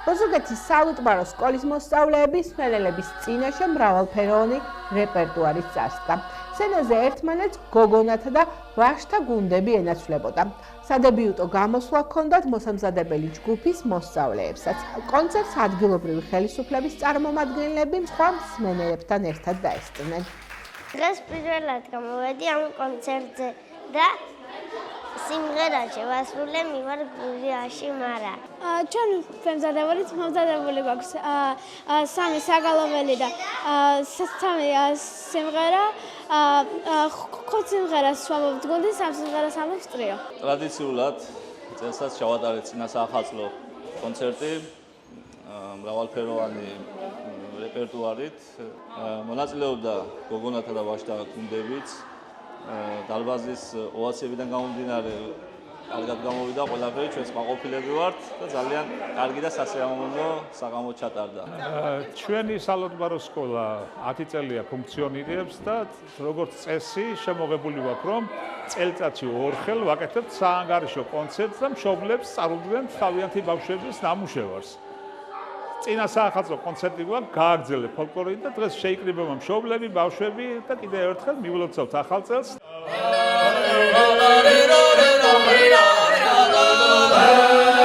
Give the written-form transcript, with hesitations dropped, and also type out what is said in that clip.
ოზურგეთის სალუტბარო სკოლის მოსწავლეები მსმენელების წინაშე მრავალფეროვანი რეპერტუარის წარსდგა. სცენაზე ერთმანეთს გოგონათა და ვაჟთა გუნდები ენაცვლებოდა. სადებიუტო გამოსვლა ჰქონდათ მოსამზადებელი ჯგუფის მოსწავლეებსაც. კონცერტს ადგილობრივი ხელისუფლების წარმომადგენლები სხვა მსმენელებთან ერთად დაესწრნენ. დღეს პირველად გამოვედი ამ კონცერტზე და სიმღერა შევასრულე მივარ გურიაში მარა. ჩვენ მომზადებული გვაქვს სამი საგალობელი და სამი სიმღერა. 5 სიმღერას ვამბობთ გუნდი, 3 სიმღერას ამბობს ტრიო. ტრადიციულად წელსაც ჩავატარეთ წინა საახალწლო კონცერტი მრავალფეროვანი რეპერტუარით. მონაწილეობდა გოგონათა და ვაჟთა გუნდებიც. დარბაზის ოვაციებიდან გამომდინარე კარგად გამოვიდა ყველაფერი, ჩვენს მაყოფილები ვართ და ძალიან კარგი და სასიამოვნო საღამო ჩატარდა. ჩვენი სალუტბარო სკოლა 10 წელია ფუნქციონირებს და როგორც წესი შემოღებული ვაქვს, რომ წელიწადში 2 ხელ ვაკეთებთ საანგარიშო კონცერტს და მშობლებს წარუდგენთ თავიანთი ბავშვების ნამუშევარს. წინა საახალწლო კონცერტი გვაქვს გააგრძელეთ ფოლკლორით და დღეს შეიკრიბება მშობლები, ბავშვები და კიდევ ერთხელ მივლოცავთ ახალ წელს. Hey